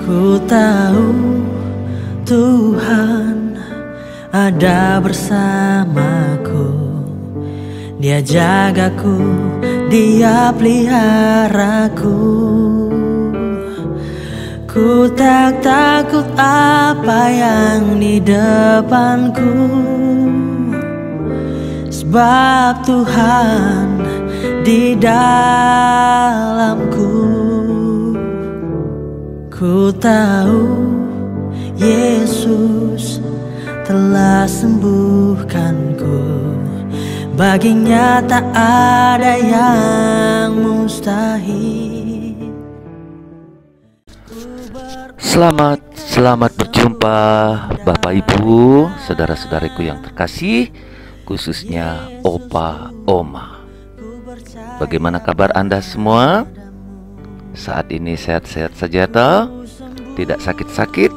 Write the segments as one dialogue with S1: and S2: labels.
S1: Ku tahu Tuhan ada bersamaku. Dia jagaku, Dia peliharaku. Ku tak takut apa yang di depanku, sebab Tuhan di dalamku. Ku tahu Yesus telah sembuhkanku. Baginya tak ada yang mustahil.
S2: Selamat berjumpa Bapak Ibu, saudara-saudariku yang terkasih, khususnya Opa Oma. Bagaimana kabar Anda semua? Saat ini sehat-sehat saja toh? Tidak sakit-sakit?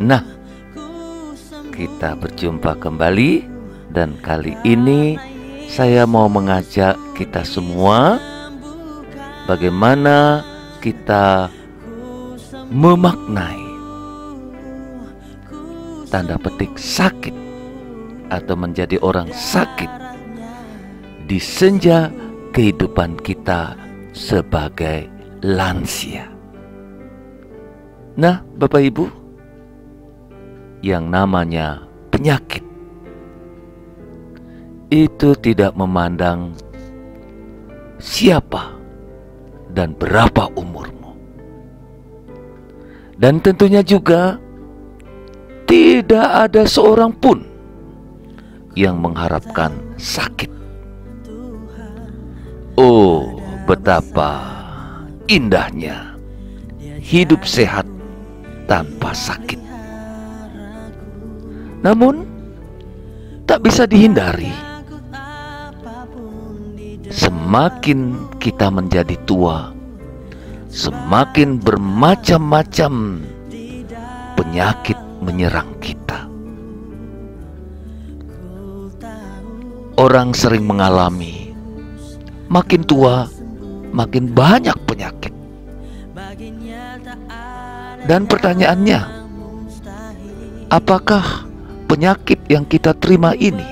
S2: Nah, kita berjumpa kembali, dan kali ini saya mau mengajak kita semua bagaimana kita memaknai tanda petik sakit atau menjadi orang sakit di senja kehidupan kita sebagai lansia. Nah, Bapak Ibu, yang namanya penyakit itu tidak memandang siapa dan berapa umurmu. Dan tentunya juga tidak ada seorang pun yang mengharapkan sakit. Oh, betapa indahnya hidup sehat tanpa sakit. Namun tak bisa dihindari, semakin kita menjadi tua, semakin bermacam-macam penyakit menyerang kita. Orang sering mengalami makin tua makin banyak penyakit. Dan pertanyaannya, apakah penyakit yang kita terima ini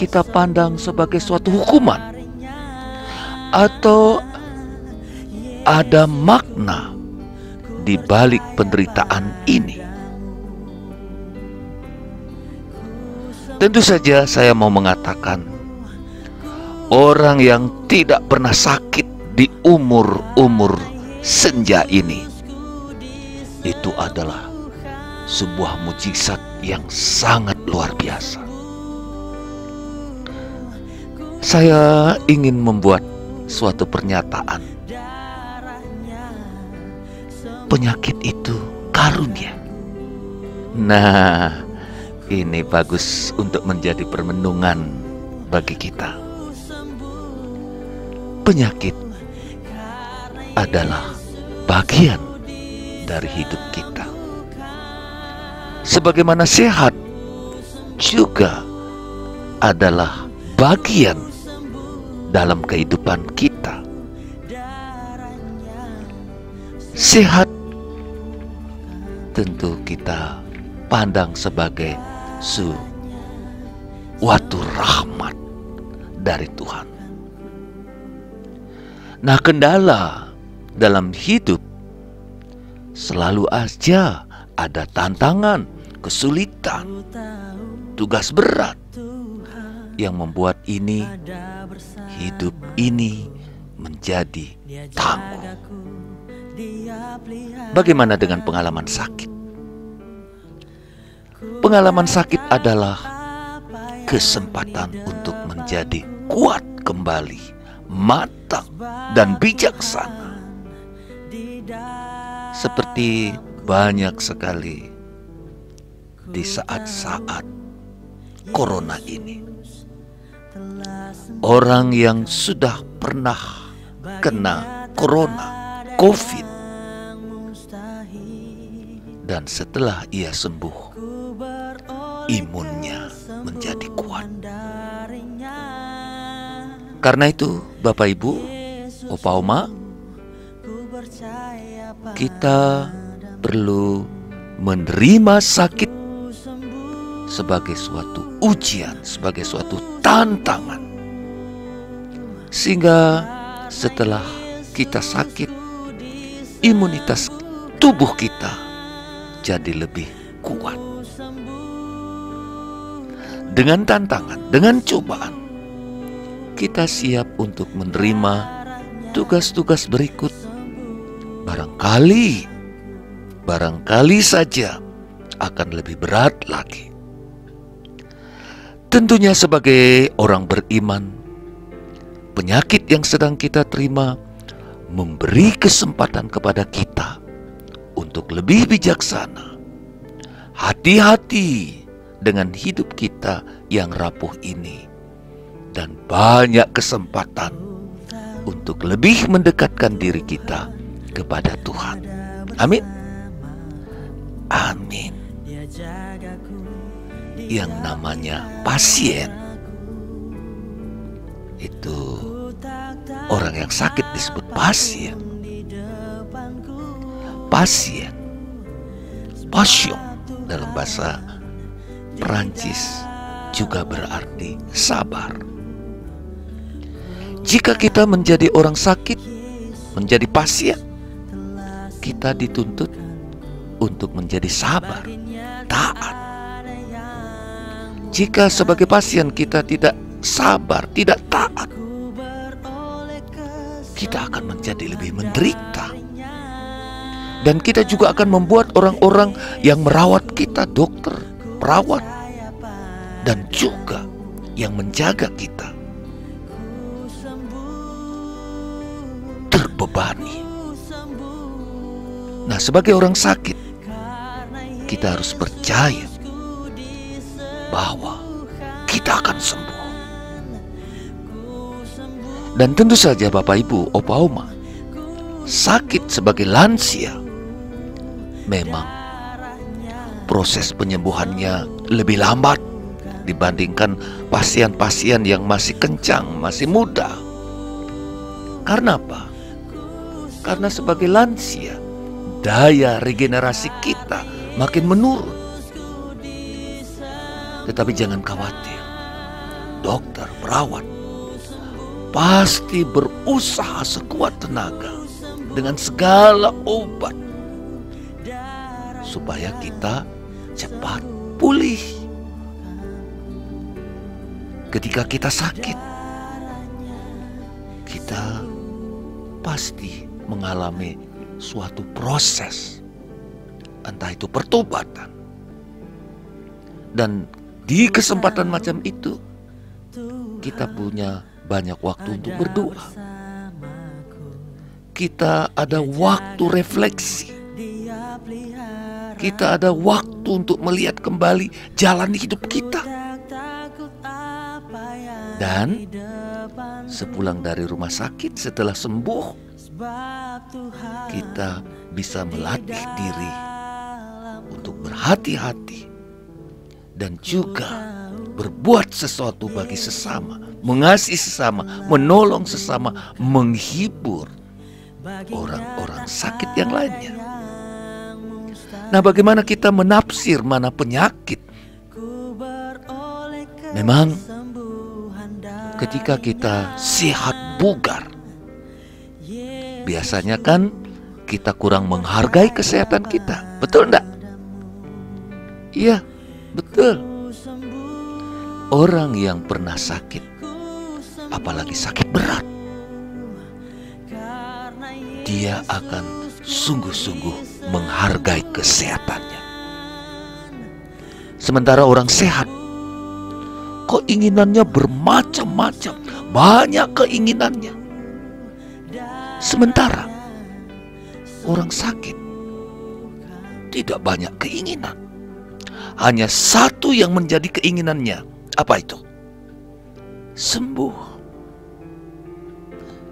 S2: kita pandang sebagai suatu hukuman, atau ada makna di balik penderitaan ini? Tentu saja saya mau mengatakan, orang yang tidak pernah sakit di umur-umur senja ini, itu adalah sebuah mukjizat yang sangat luar biasa. Saya ingin membuat suatu pernyataan. Penyakit itu karunia. Nah, ini bagus untuk menjadi permenungan bagi kita. Penyakit adalah bagian dari hidup kita. Sebagaimana sehat juga adalah bagian dalam kehidupan kita. Sehat tentu kita pandang sebagai suatu rahmat dari Tuhan. Nah, kendala dalam hidup selalu aja ada tantangan, kesulitan, tugas berat yang membuat hidup ini menjadi tangguh. Bagaimana dengan pengalaman sakit? Pengalaman sakit adalah kesempatan untuk menjadi kuat kembali, matang dan bijaksana. Seperti banyak sekali di saat-saat corona ini, orang yang sudah pernah kena corona, COVID, dan setelah ia sembuh, imunnya menjadi kuat. Karena itu, Bapak Ibu, Opa Oma, kita perlu menerima sakit sebagai suatu ujian, sebagai suatu tantangan. Sehingga setelah kita sakit, imunitas tubuh kita jadi lebih kuat. Dengan tantangan, dengan cobaan, kita siap untuk menerima tugas-tugas berikut. Barangkali saja akan lebih berat lagi. Tentunya sebagai orang beriman, penyakit yang sedang kita terima memberi kesempatan kepada kita untuk lebih bijaksana. Hati-hati dengan hidup kita yang rapuh ini, dan banyak kesempatan untuk lebih mendekatkan diri kita kepada Tuhan. Amin. Amin. Yang namanya pasien, itu orang yang sakit disebut pasien. Pasien, passion dalam bahasa Perancis juga berarti sabar. Jika kita menjadi orang sakit, menjadi pasien, kita dituntut untuk menjadi sabar, taat. Jika sebagai pasien kita tidak sabar, tidak taat, kita akan menjadi lebih menderita. Dan kita juga akan membuat orang-orang yang merawat kita, dokter, perawat, dan juga yang menjaga kita, terbebani. Nah, sebagai orang sakit, kita harus percaya bahwa kita akan sembuh. Dan tentu saja Bapak Ibu, Opa Oma, sakit sebagai lansia memang proses penyembuhannya lebih lambat dibandingkan pasien-pasien yang masih kencang, masih muda. Karena apa? Karena sebagai lansia, daya regenerasi kita makin menurun. Tetapi jangan khawatir, dokter, perawat pasti berusaha sekuat tenaga dengan segala obat supaya kita cepat pulih. Ketika kita sakit, kita pasti mengalami suatu proses, entah itu pertobatan. Dan di kesempatan macam itu, kita punya banyak waktu untuk berdoa. Kita ada waktu refleksi. Kita ada waktu untuk melihat kembali jalan hidup kita. Dan sepulang dari rumah sakit, setelah sembuh, kita bisa melatih diri untuk berhati-hati dan juga berbuat sesuatu bagi sesama, mengasihi sesama, menolong sesama, menghibur orang-orang sakit yang lainnya. Nah, bagaimana kita menafsir mana penyakit? Memang ketika kita sehat bugar, biasanya kan kita kurang menghargai kesehatan kita. Betul enggak? Iya, betul. Orang yang pernah sakit, apalagi sakit berat, dia akan sungguh-sungguh menghargai kesehatannya. Sementara orang sehat, keinginannya bermacam-macam, banyak keinginannya. Sementara orang sakit tidak banyak keinginan, hanya satu yang menjadi keinginannya. Apa itu? Sembuh.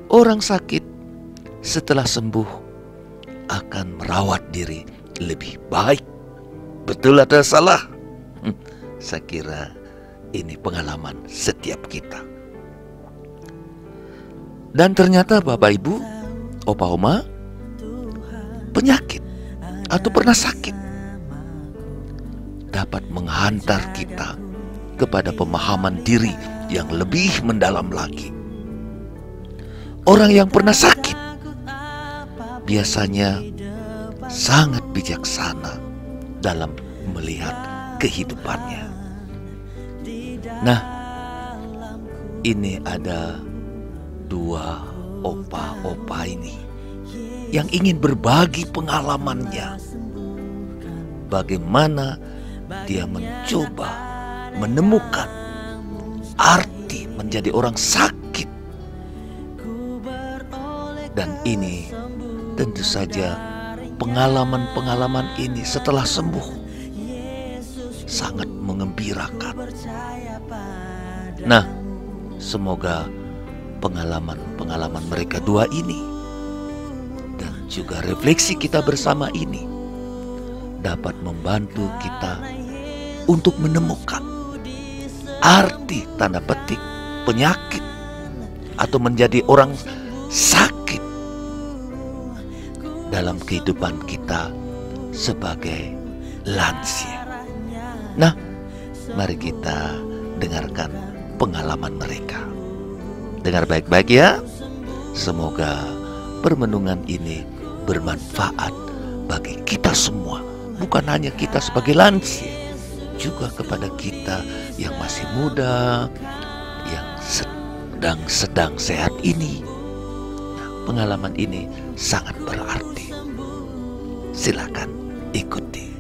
S2: Orang sakit setelah sembuh akan merawat diri lebih baik. Betul atau salah? Saya kira ini pengalaman setiap kita. Dan ternyata Bapak Ibu, Opa Oma, penyakit atau pernah sakit dapat menghantar kita kepada pemahaman diri yang lebih mendalam lagi. Orang yang pernah sakit biasanya sangat bijaksana dalam melihat kehidupannya. Nah, ini ada dua opa-opa ini yang ingin berbagi pengalamannya. Bagaimana dia mencoba menemukan arti menjadi orang sakit. Dan ini tentu saja pengalaman-pengalaman ini setelah sembuh sangat mengembirakan. Nah, semoga pengalaman-pengalaman mereka dua ini dan juga refleksi kita bersama ini dapat membantu kita untuk menemukan arti tanda petik penyakit atau menjadi orang sakit dalam kehidupan kita sebagai lansia. Nah, mari kita dengarkan pengalaman mereka. Dengar baik-baik ya. Semoga permenungan ini bermanfaat bagi kita semua, bukan hanya kita sebagai lansia, juga kepada kita yang masih muda, yang sedang sehat ini. Nah, pengalaman ini sangat berarti. Silakan ikuti.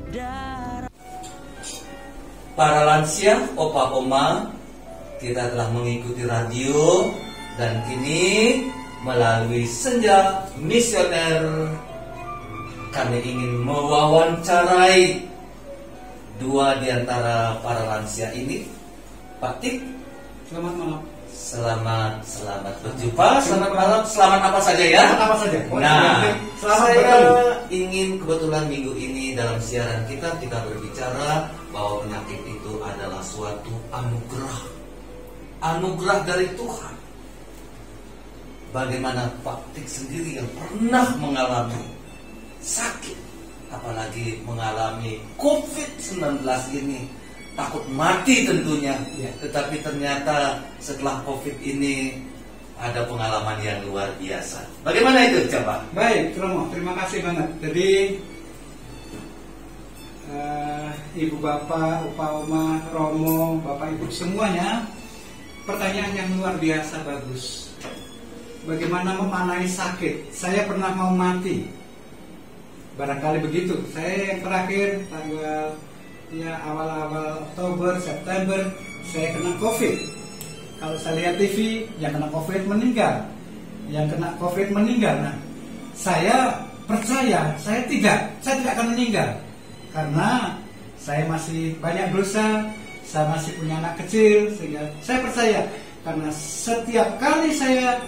S3: Para lansia, opa oma, kita telah mengikuti radio dan kini melalui Senja Misioner kami ingin mewawancarai dua di antara para lansia ini. Pak Tik,
S4: selamat malam.
S3: Selamat berjumpa. Selamat malam. Selamat apa saja ya?
S4: Selamat apa saja.
S3: Nah,
S4: selamat
S3: saya
S4: bertemu.
S3: ingin kebetulan minggu ini dalam siaran kita berbicara bahwa penyakit itu adalah suatu anugerah dari Tuhan. Bagaimana Pak Tik sendiri yang pernah mengalami sakit, apalagi mengalami COVID-19 ini, takut mati tentunya ya. Tetapi ternyata setelah COVID ini ada pengalaman yang luar biasa. Bagaimana itu coba?
S4: Baik, Romo, terima kasih banget. Jadi Ibu Bapak, Opa Oma, Romo, Bapak Ibu semuanya, pertanyaan yang luar biasa bagus. Bagaimana memaknai sakit? Saya pernah mau mati, barangkali begitu. Saya yang terakhir tanggal awal-awal Oktober, September, saya kena COVID. Kalau saya lihat TV, yang kena COVID meninggal. Nah, saya percaya, saya tidak akan meninggal. Karena saya masih banyak dosa, saya masih punya anak kecil, sehingga saya percaya. Karena setiap kali saya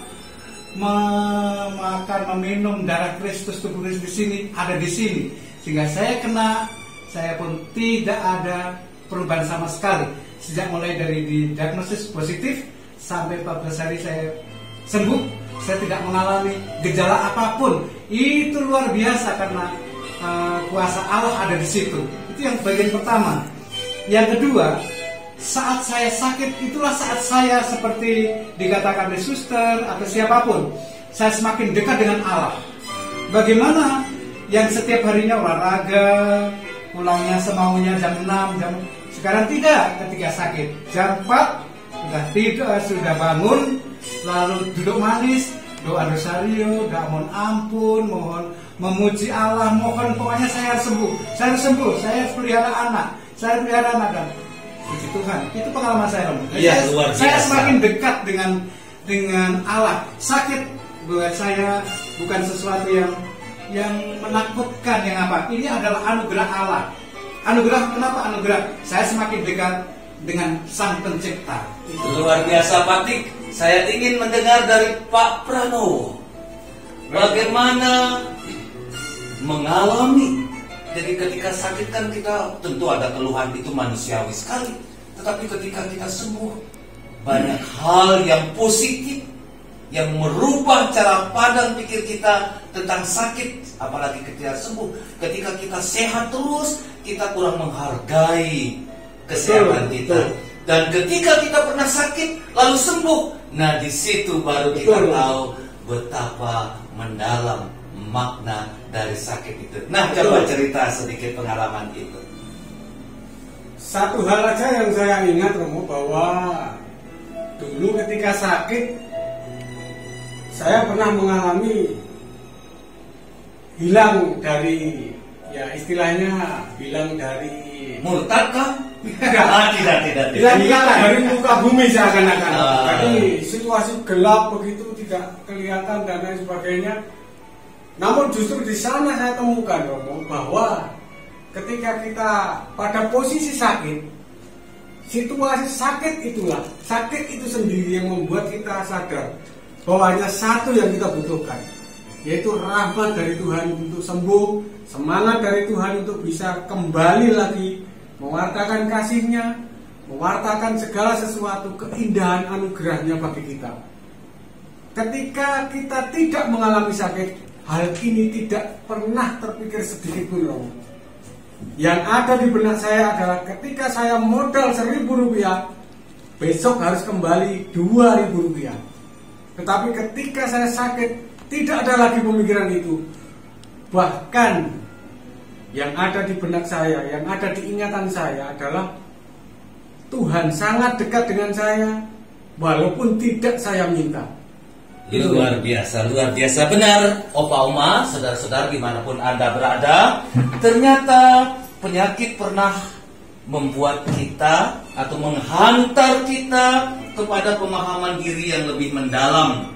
S4: meminum darah Kristus, tubuh Kristus ada di sini, sehingga saya kena. Saya pun tidak ada perubahan sama sekali. Sejak mulai dari diagnosis positif sampai 14 hari saya sembuh, saya tidak mengalami gejala apapun. Itu luar biasa karena kuasa Allah ada di situ. Itu yang bagian pertama. Yang kedua, saat saya sakit, itulah saat saya seperti dikatakan di suster atau siapapun, saya semakin dekat dengan Allah. Bagaimana yang setiap harinya olahraga, pulangnya semaunya jam 6, sekarang tidak. Ketika sakit jam 4 sudah bangun, lalu duduk manis, doa rosario, doa mohon ampun, mohon memuji Allah, mohon pokoknya saya harus sembuh, saya harus pelihara anak dan puji Tuhan. Itu pengalaman saya, Om. Saya semakin dekat dengan Allah. Sakit buat saya bukan sesuatu yang menakutkan, yang apa. Ini adalah anugerah Allah. Kenapa anugerah? Saya semakin dekat dengan Sang Pencipta.
S3: Luar biasa Pak Tik. Saya ingin mendengar dari Pak Pranowo, bagaimana mengalami. Jadi ketika sakit kan kita tentu ada keluhan, itu manusiawi sekali. Tetapi ketika kita sembuh, banyak hal yang positif yang merubah cara pandang pikir kita tentang sakit, apalagi ketika sembuh. Ketika kita sehat terus, kita kurang menghargai kesehatan kita. Dan ketika kita pernah sakit lalu sembuh, nah di situ baru kita tahu betapa mendalam makna dari sakit itu. Nah, coba cerita sedikit pengalaman itu.
S4: Satu hal aja yang saya ingat, Romo, bahwa dulu ketika sakit saya pernah mengalami hilang dari, ya istilahnya hilang dari
S3: Murtad kah? Tidak.
S4: Hilang dari muka bumi seakan-akan. Jadi situasi gelap begitu, tidak kelihatan dan lain sebagainya. Namun justru di sana saya temukan, Romo, bahwa ketika kita pada posisi sakit, situasi sakit itulah, sakit itu sendiri yang membuat kita sadar bahwa hanya satu yang kita butuhkan, yaitu rahmat dari Tuhan untuk sembuh, semangat dari Tuhan untuk bisa kembali lagi mewartakan kasih-Nya, mewartakan segala sesuatu keindahan anugerah-Nya bagi kita. Ketika kita tidak mengalami sakit, hal ini tidak pernah terpikir sedikit pun, Romo. Yang ada di benak saya adalah ketika saya modal Rp1.000, besok harus kembali Rp2.000. Tetapi ketika saya sakit, tidak ada lagi pemikiran itu. Bahkan yang ada di benak saya, yang ada di ingatan saya adalah Tuhan sangat dekat dengan saya walaupun tidak saya minta.
S3: Luar biasa benar, Opa Oma, saudara-saudara dimanapun Anda berada. Ternyata penyakit pernah membuat kita atau menghantar kita kepada pemahaman diri yang lebih mendalam.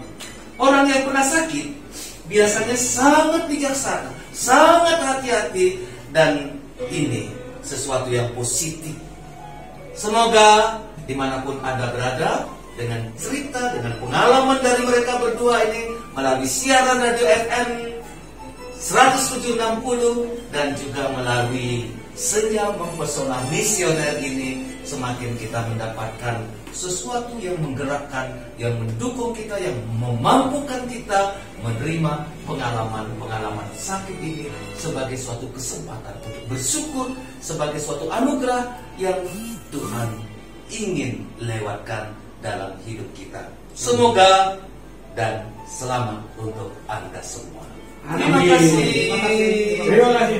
S3: Orang yang pernah sakit biasanya sangat bijaksana, sangat hati-hati, dan ini sesuatu yang positif. Semoga dimanapun Anda berada, dengan cerita, dengan pengalaman dari mereka berdua ini melalui siaran radio FM 107.60 dan juga melalui Senja Mempesona Misioner ini, semakin kita mendapatkan sesuatu yang menggerakkan, yang mendukung kita, yang memampukan kita menerima pengalaman-pengalaman sakit ini sebagai suatu kesempatan untuk bersyukur, sebagai suatu anugerah yang Tuhan ingin lewatkan dalam hidup kita. Semoga dan selamat untuk Anda semua.
S4: Terima kasih. Terima kasih.